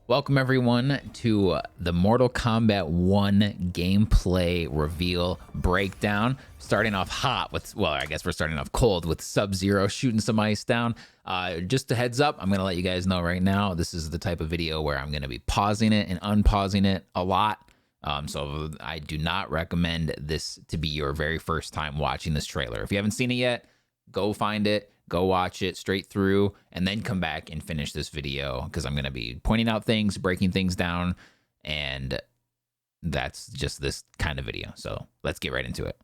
Welcome everyone to the Mortal Kombat 1 gameplay reveal breakdown. Starting off hot with, well, I guess we're starting off cold with Sub-Zero shooting some ice down. Just a heads up, I'm going to let you guys know right now, this is the type of video where I'm going to be pausing it and unpausing it a lot. So I do not recommend this to be your very first time watching this trailer. If you haven't seen it yet, go find it. Go watch it straight through and then come back and finish this video because I'm going to be pointing out things, breaking things down, and that's just this kind of video. So let's get right into it.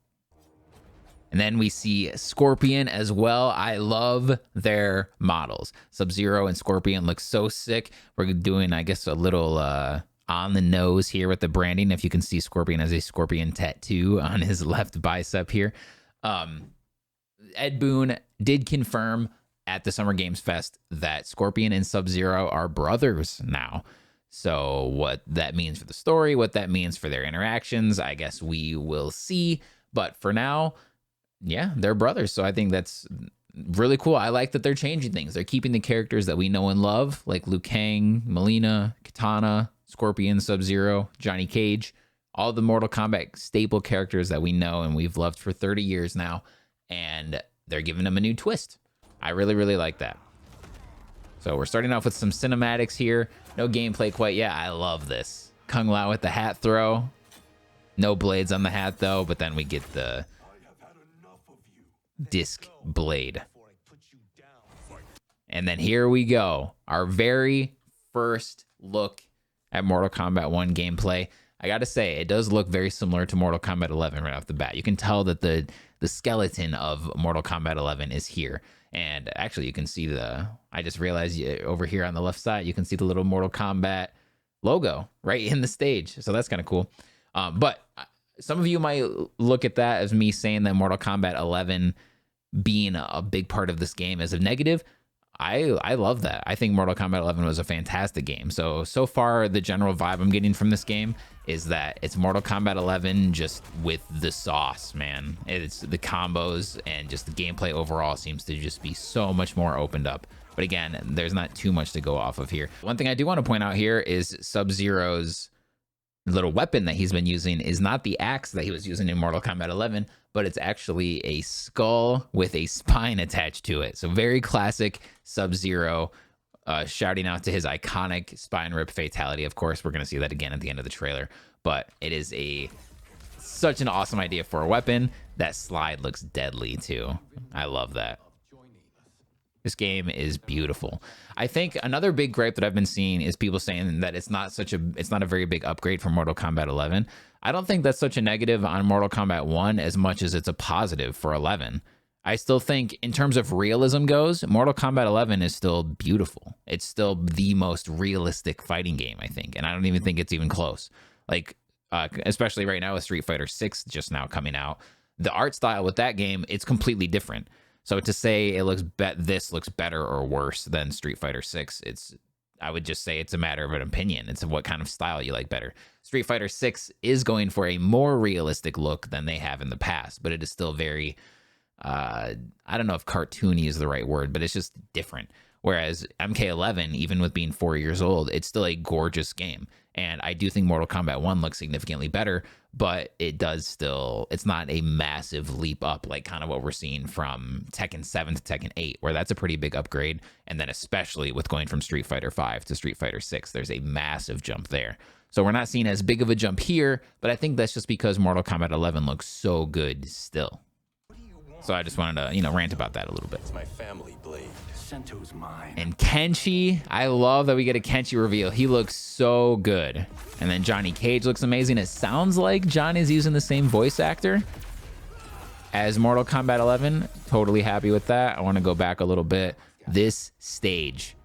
And then we see Scorpion as well. I love their models. Sub-Zero and Scorpion look so sick. We're doing, I guess, a little on the nose here with the branding. If you can see, Scorpion has a scorpion tattoo on his left bicep here. Ed Boon did confirm at the Summer Games Fest that Scorpion and Sub-Zero are brothers now. So what that means for the story, what that means for their interactions, I guess we will see. But for now, yeah, they're brothers. So I think that's really cool. I like that they're changing things. They're keeping the characters that we know and love, like Liu Kang, Mileena, Kitana, Scorpion, Sub-Zero, Johnny Cage, all the Mortal Kombat staple characters that we know and we've loved for 30 years now. And they're giving them a new twist. I really, really like that. So we're starting off with some cinematics here. No gameplay quite yet. I love this. Kung Lao with the hat throw. No blades on the hat though, but then we get the disc blade. And then here we go. Our very first look at Mortal Kombat 1 gameplay. I gotta say, it does look very similar to Mortal Kombat 11 right off the bat. You can tell that the skeleton of Mortal Kombat 11 is here. And actually, you can see I just realized over here on the left side, you can see the little Mortal Kombat logo right in the stage. So that's kind of cool. But some of you might look at that as me saying that Mortal Kombat 11 being a big part of this game is a negative. I love that. I think Mortal Kombat 11 was a fantastic game. So far, the general vibe I'm getting from this game is that it's Mortal Kombat 11 just with the sauce, man. It's the combos and just the gameplay overall seems to just be so much more opened up. But again, there's not too much to go off of here. One thing I do want to point out here is Sub-Zero's little weapon that he's been using is not the axe that he was using in Mortal Kombat 11, but it's actually a skull with a spine attached to it. So very classic Sub-Zero, shouting out to his iconic spine rip fatality. Of course, we're going to see that again at the end of the trailer, but it is such an awesome idea for a weapon. That slide looks deadly too. I love that. This game is beautiful. I think another big gripe that I've been seeing is people saying that it's not a very big upgrade from Mortal Kombat 11. I don't think that's such a negative on Mortal Kombat 1 as much as it's a positive for 11. I still think in terms of realism goes, Mortal Kombat 11 is still beautiful. It's still the most realistic fighting game, I think. And I don't even think it's even close. Like, especially right now with Street Fighter 6 just now coming out, the art style with that game, it's completely different. So to say this looks better or worse than Street Fighter 6, I would just say it's a matter of an opinion. It's what kind of style you like better. Street Fighter 6 is going for a more realistic look than they have in the past, but it is still very, I don't know if cartoony is the right word, but it's just different. Whereas MK11, even with being 4 years old, it's still a gorgeous game. And I do think Mortal Kombat 1 looks significantly better, but it's not a massive leap up like kind of what we're seeing from Tekken 7 to Tekken 8, where that's a pretty big upgrade. And then especially with going from Street Fighter 5 to Street Fighter 6, there's a massive jump there. So we're not seeing as big of a jump here, but I think that's just because Mortal Kombat 11 looks so good still. So I just wanted to, rant about that a little bit. It's my family blade. Sento's mine. And Kenshi, I love that we get a Kenshi reveal. He looks so good. And then Johnny Cage looks amazing. It sounds like John is using the same voice actor as Mortal Kombat 11. Totally happy with that. I want to go back a little bit. This stage.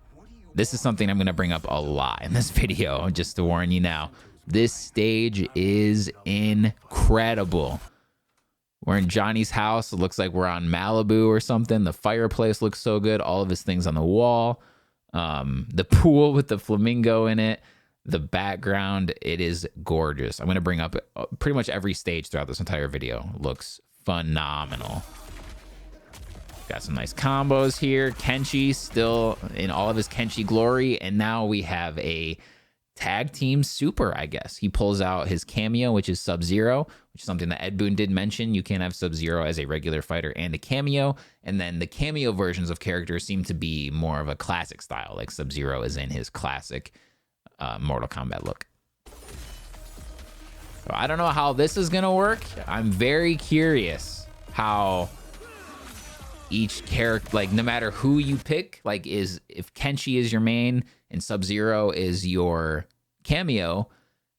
This is something I'm going to bring up a lot in this video, just to warn you now. This stage is incredible. We're in Johnny's house. It looks like we're on Malibu or something. The fireplace looks so good. All of his things on the wall. The pool with the flamingo in it. The background, it is gorgeous. I'm going to bring up pretty much every stage throughout this entire video. Looks phenomenal. Got some nice combos here. Kenshi still in all of his Kenshi glory. And now we have a tag team super, I guess. He pulls out his cameo, which is Sub-Zero, which is something that Ed Boon did mention. You can't have Sub-Zero as a regular fighter and a cameo. And then the cameo versions of characters seem to be more of a classic style, like Sub-Zero is in his classic Mortal Kombat look. So I don't know how this is going to work. I'm very curious how each character, like no matter who you pick, like if Kenshi is your main and Sub-Zero is your cameo,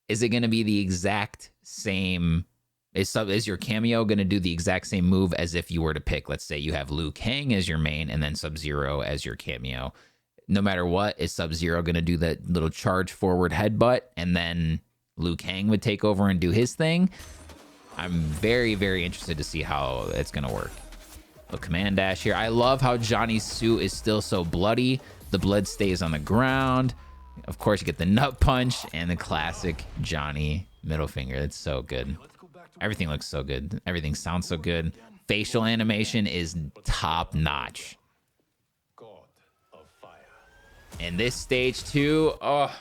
is it going to be the exact same? Is your cameo going to do the exact same move as if you were to pick, let's say you have Liu Kang as your main and then Sub-Zero as your cameo? No matter what, is Sub-Zero going to do that little charge forward headbutt and then Liu Kang would take over and do his thing? I'm very, very interested to see how it's going to work. A command dash here. I love how Johnny's suit is still so bloody. The blood stays on the ground. Of course, you get the nut punch and the classic Johnny middle finger. It's so good. Everything looks so good. Everything sounds so good. Facial animation is top notch. And this stage too. Oh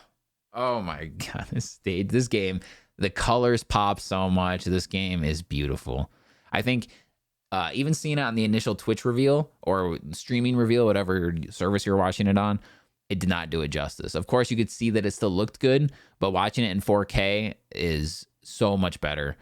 my God. This game, the colors pop so much. This game is beautiful. I think even seeing it on the initial Twitch reveal or streaming reveal, whatever service you're watching it on, it did not do it justice. Of course, you could see that it still looked good, but watching it in 4K is so much better.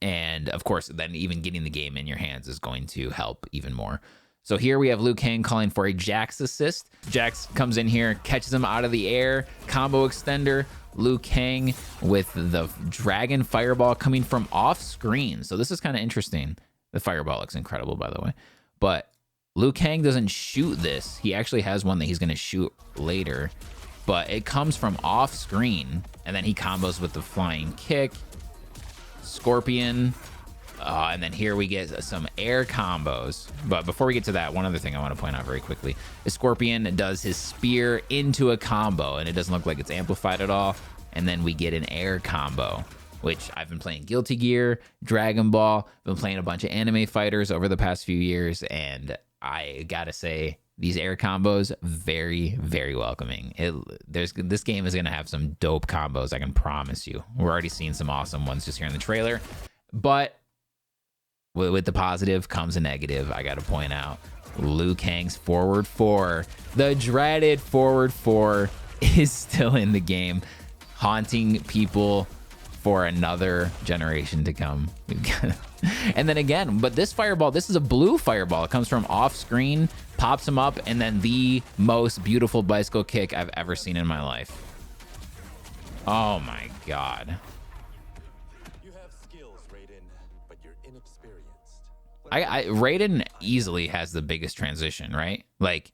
And of course, then even getting the game in your hands is going to help even more. So here we have Liu Kang calling for a Jax assist. Jax comes in here, catches him out of the air, combo extender. Liu Kang with the dragon fireball coming from off screen. So this is kind of interesting. The fireball looks incredible, by the way. But Liu Kang doesn't shoot this. He actually has one that he's going to shoot later. But it comes from off screen. And then he combos with the flying kick. Scorpion. And then here we get some air combos. But before we get to that, one other thing I want to point out very quickly is Scorpion does his spear into a combo, and it doesn't look like it's amplified at all. And then we get an air combo, which I've been playing Guilty Gear, Dragon Ball, been playing a bunch of anime fighters over the past few years, and I gotta say, these air combos, very, very welcoming. This game is gonna have some dope combos, I can promise you. We're already seeing some awesome ones just here in the trailer, but with the positive comes a negative. I gotta point out Liu Kang's forward 4, the dreaded forward 4, is still in the game, haunting people for another generation to come. And then again, but this fireball, this is a blue fireball. It comes from off screen, pops him up, and then the most beautiful bicycle kick I've ever seen in my life. Oh my God. Raiden easily has the biggest transition, right? Like,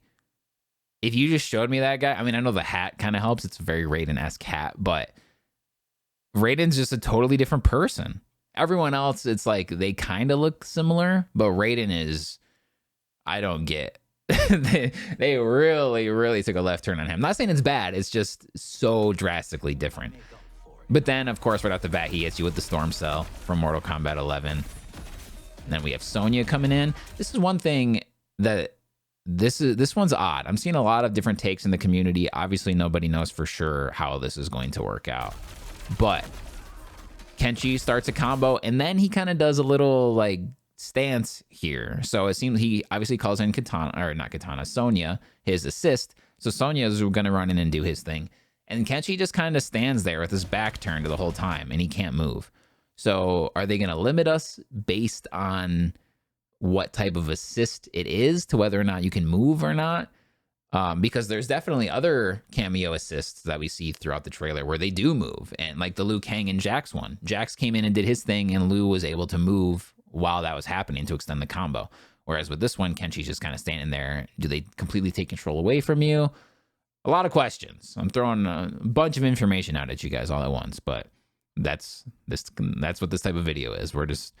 if you just showed me that guy, I mean, I know the hat kind of helps. It's a very Raiden-esque hat, but Raiden's just a totally different person. Everyone else, it's like they kind of look similar, but Raiden is, I don't get. They really, really took a left turn on him. Not saying it's bad. It's just so drastically different. But then, of course, right off the bat, he hits you with the Storm Cell from Mortal Kombat 11. And then we have Sonya coming in. This is one thing that this one's odd. I'm seeing a lot of different takes in the community. Obviously, nobody knows for sure how this is going to work out. But Kenshi starts a combo, and then he kind of does a little like stance here. So it seems he obviously calls in Sonya, his assist. So Sonya is going to run in and do his thing. And Kenshi just kind of stands there with his back turned the whole time, and he can't move. So are they going to limit us based on what type of assist it is to whether or not you can move or not? Because there's definitely other cameo assists that we see throughout the trailer where they do move. And like the Liu Kang and Jax one. Jax came in and did his thing, and Liu was able to move while that was happening to extend the combo. Whereas with this one, Kenshi's just kind of standing there. Do they completely take control away from you? A lot of questions. I'm throwing a bunch of information out at you guys all at once, but that's what this type of video is. We're just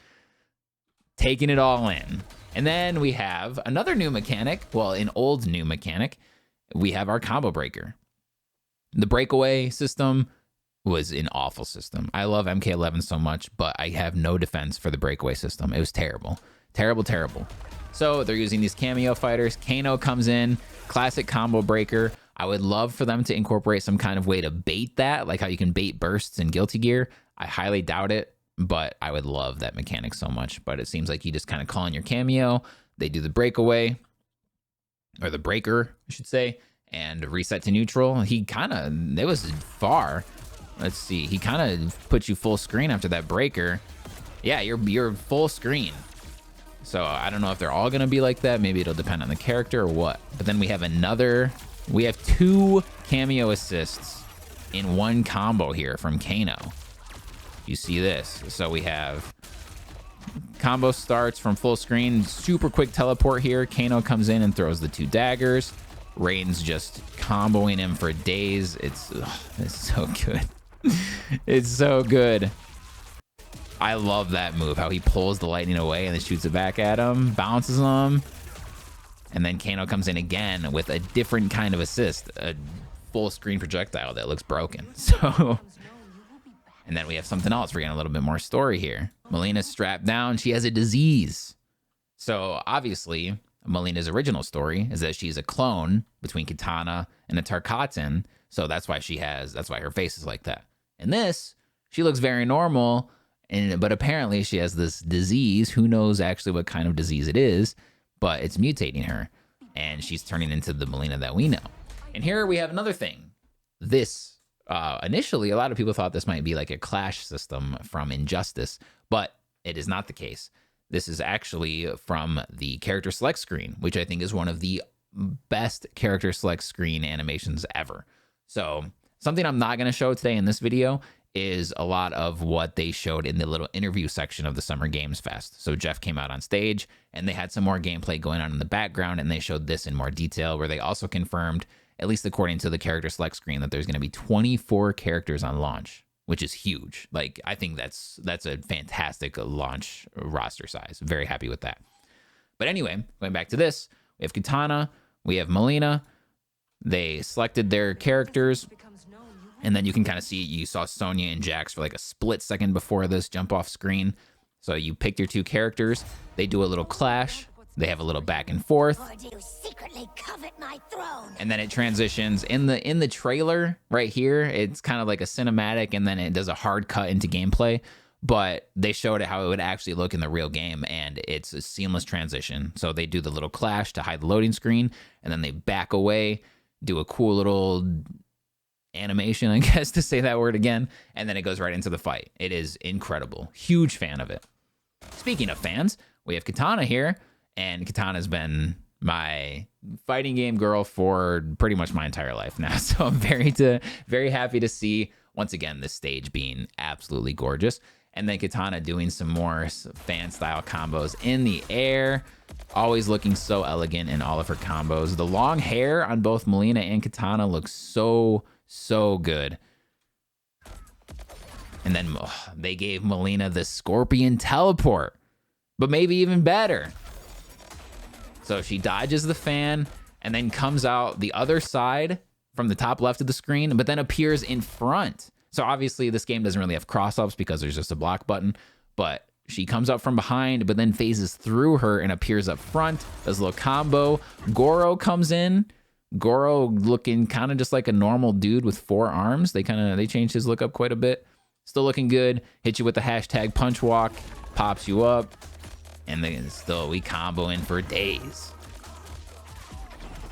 taking it all in. And then we have another new mechanic. Well, an old new mechanic. We have our combo breaker. The breakaway system was an awful system. I love MK11 so much, but I have no defense for the breakaway system. It was terrible. Terrible, terrible. So they're using these cameo fighters. Kano comes in, classic combo breaker. I would love for them to incorporate some kind of way to bait that, like how you can bait bursts in Guilty Gear. I highly doubt it, but I would love that mechanic so much. But it seems like you just kind of call in your cameo, they do the breakaway, or the breaker, I should say, and reset to neutral. He kind of, it was far. Let's see, he kind of puts you full screen after that breaker. Yeah, you're full screen. So I don't know if they're all gonna be like that. Maybe it'll depend on the character or what. But then we have we have 2 cameo assists in one combo here from Kano. You see this? So we have combo starts from full screen, super quick teleport here. Kano comes in and throws the 2 daggers. Rain's just comboing him for days. It's so good. It's so good. I love that move, how he pulls the lightning away and then shoots it back at him, bounces him. And then Kano comes in again with a different kind of assist, a full screen projectile that looks broken. So, and then we have something else. We're getting a little bit more story here. Melina's strapped down. She has a disease. So obviously, Melina's original story is that she's a clone between Kitana and a Tarkatan. So that's why her face is like that. In this, she looks very normal, but apparently she has this disease. Who knows actually what kind of disease it is, but it's mutating her, and she's turning into the Melina that we know. And here we have another thing. This, initially, a lot of people thought this might be like a clash system from Injustice, but it is not the case. This is actually from the character select screen, which I think is one of the best character select screen animations ever. So something I'm not going to show today in this video is a lot of what they showed in the little interview section of the Summer Games Fest. So Jeff came out on stage and they had some more gameplay going on in the background, and they showed this in more detail, where they also confirmed, at least according to the character select screen, that there's going to be 24 characters on launch, which is huge. Like, I think that's a fantastic launch roster size. Very happy with that. But anyway, going back to this, we have Kitana, we have Melina. They selected their characters, and then you can kind of see, you saw Sonya and Jax for like a split second before this jump off screen. So you picked your 2 characters. They do a little clash. They have a little back and forth. Or do you secretly covet my throne? And then it transitions in the trailer right here. It's kind of like a cinematic, and then it does a hard cut into gameplay. But they showed it how it would actually look in the real game, and it's a seamless transition. So they do the little clash to hide the loading screen, and then they back away, do a cool little animation, I guess, to say that word again, and then it goes right into the fight. It is incredible. Huge fan of it. Speaking of fans, we have Kitana here, and Kitana's been my fighting game girl for pretty much my entire life now. So I'm very happy to see, once again, this stage being absolutely gorgeous. And then Kitana doing some more fan style combos in the air, always looking so elegant in all of her combos. The long hair on both Melina and Kitana looks so good. And then they gave Melina the Scorpion teleport, but maybe even better. So she dodges the fan and then comes out the other side from the top left of the screen, but then appears in front. So obviously this game doesn't really have cross-ups because there's just a block button, but she comes up from behind, but then phases through her and appears up front. Does a little combo. Goro comes in. Goro looking kind of just like a normal dude with 4 arms. They changed his look up quite a bit. Still looking good. Hit you with the hashtag punch walk, pops you up, and then still we combo in for days.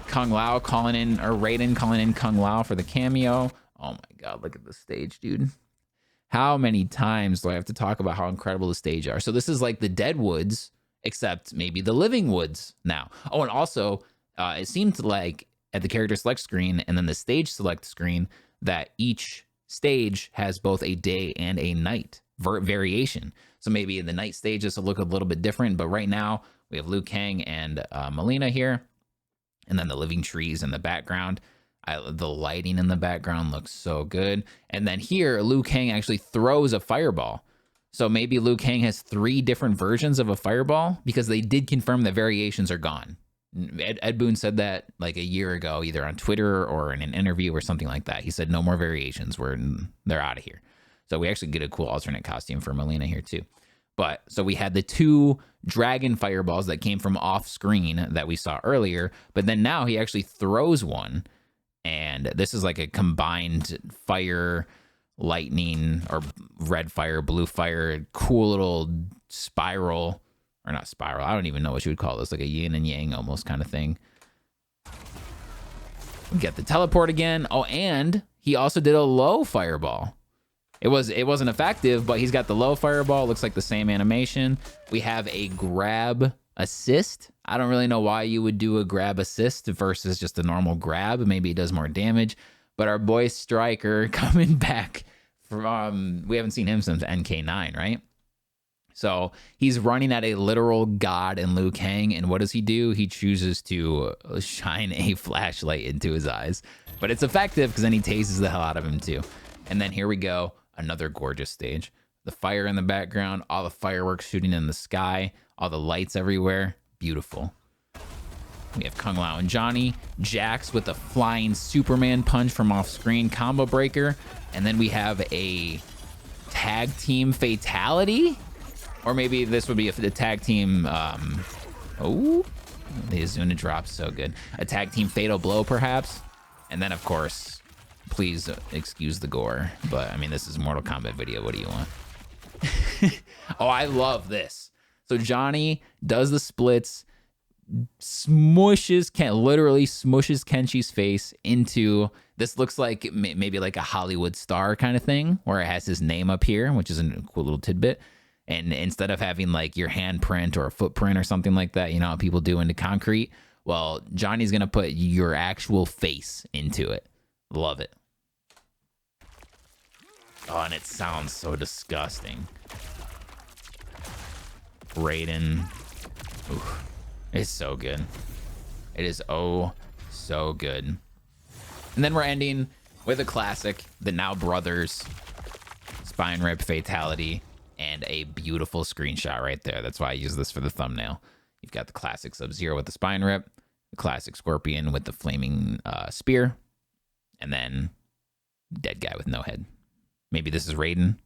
Kung Lao calling in, or Raiden calling in Kung Lao for the cameo. Oh my God, look at the stage, dude. How many times do I have to talk about how incredible the stage are? So this is like the Dead Woods, except maybe the Living Woods now. Oh, and also it seemed like at the character select screen and then the stage select screen that each stage has both a day and a night variation. So maybe in the night stage this will look a little bit different, but right now we have Liu Kang and Melina here, and then the living trees in the background. The lighting in the background looks so good. And then here, Liu Kang actually throws a fireball. So maybe Liu Kang has 3 different versions of a fireball, because they did confirm that variations are gone. Ed Boon said that like a year ago, either on Twitter or in an interview or something like that. He said no more variations. They're out of here. So we actually get a cool alternate costume for Melina here too. But so we had the 2 dragon fireballs that came from off screen that we saw earlier, but then now he actually throws one. And this is like a combined fire, lightning, or red fire, blue fire, cool little spiral, or not spiral. I don't even know what you would call this, like a yin and yang almost kind of thing. We get the teleport again. Oh, and he also did a low fireball. It wasn't effective, but he's got the low fireball. It looks like the same animation. We have a grab assist. I don't really know why you would do a grab assist versus just a normal grab. Maybe it does more damage. But our boy Striker coming back from, we haven't seen him since NK9, right? So he's running at a literal god in Liu Kang. And what does he do? He chooses to shine a flashlight into his eyes. But it's effective because then he tases the hell out of him too. And then here we go. Another gorgeous stage. The fire in the background, all the fireworks shooting in the sky, all the lights everywhere. Beautiful. We have Kung Lao and Johnny. Jax with a flying Superman punch from off screen combo breaker. And then we have a tag team fatality. Or maybe this would be a tag team. Oh, the Azuna drops so good. A tag team fatal blow, perhaps. And then, of course, please excuse the gore. But I mean, this is a Mortal Kombat video. What do you want? Oh, I love this. So Johnny does the splits, literally smushes Kenshi's face into, this looks like maybe like a Hollywood star kind of thing, where it has his name up here, which is a cool little tidbit. And instead of having like your handprint or a footprint or something like that, you know how people do into concrete, well, Johnny's gonna put your actual face into it. Love it. Oh, and it sounds so disgusting. Raiden. Oof. It's so good. It is oh so good. And then we're ending with a classic, the Now Brothers spine rip fatality, and a beautiful screenshot right there. That's why I use this for the thumbnail. You've got the classic Sub-Zero with the spine rip, the classic Scorpion with the flaming spear, and then dead guy with no head. Maybe this is Raiden.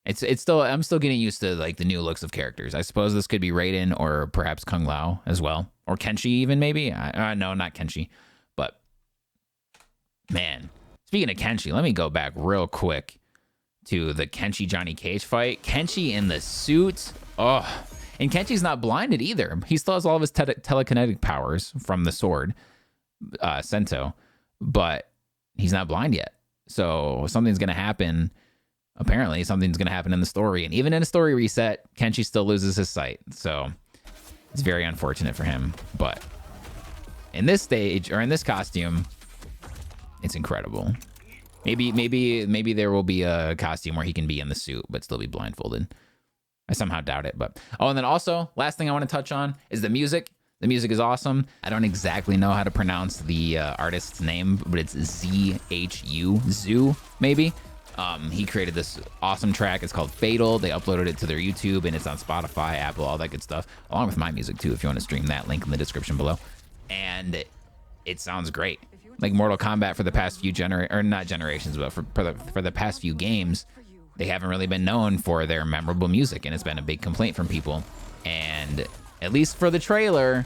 It's still, I'm still getting used to like the new looks of characters. I suppose this could be Raiden or perhaps Kung Lao as well, or Kenshi even maybe. No, not Kenshi. But man, speaking of Kenshi, let me go back real quick to the Kenshi Johnny Cage fight. Kenshi in the suit. Oh, and Kenshi's not blinded either. He still has all of his telekinetic powers from the sword, Sento, but he's not blind yet. So something's going to happen. Apparently something's going to happen in the story. And even in a story reset, Kenshi still loses his sight. So it's very unfortunate for him. But in this stage, or in this costume, it's incredible. Maybe there will be a costume where he can be in the suit but still be blindfolded. I somehow doubt it. But oh, and then also, last thing I want to touch on is the music. The music is awesome. I don't exactly know how to pronounce the artist's name, but it's ZHU, Zoo, maybe. He created this awesome track. It's called Fatal. They uploaded it to their YouTube, and it's on Spotify, Apple, all that good stuff, along with my music too, if you want to stream that. Link in the description below. And it sounds great. Like Mortal Kombat for the past few not generations, but for the past few games, they haven't really been known for their memorable music, and it's been a big complaint from people. And at least for the trailer,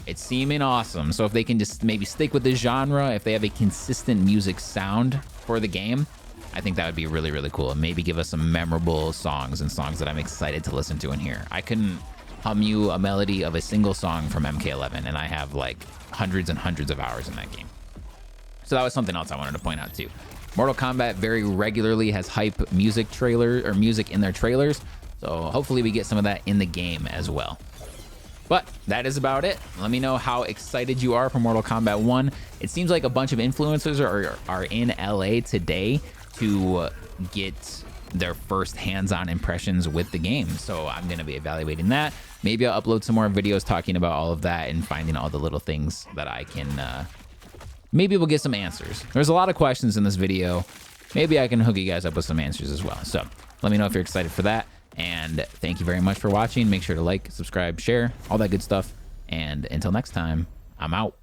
it's seeming awesome. So if they can just maybe stick with the genre, if they have a consistent music sound for the game, I think that would be really, really cool. And maybe give us some memorable songs and songs that I'm excited to listen to and hear. I couldn't hum you a melody of a single song from MK11, and I have like hundreds and hundreds of hours in that game. So that was something else I wanted to point out too. Mortal Kombat very regularly has hype music in their trailers. So hopefully we get some of that in the game as well. But that is about it. Let me know how excited you are for Mortal Kombat 1. It seems like a bunch of influencers are in LA today to get their first hands-on impressions with the game. So I'm going to be evaluating that. Maybe I'll upload some more videos talking about all of that and finding all the little things that I can, maybe we'll get some answers. There's a lot of questions in this video. Maybe I can hook you guys up with some answers as well. So let me know if you're excited for that. And thank you very much for watching. Make sure to like, subscribe, share, all that good stuff. And until next time, I'm out.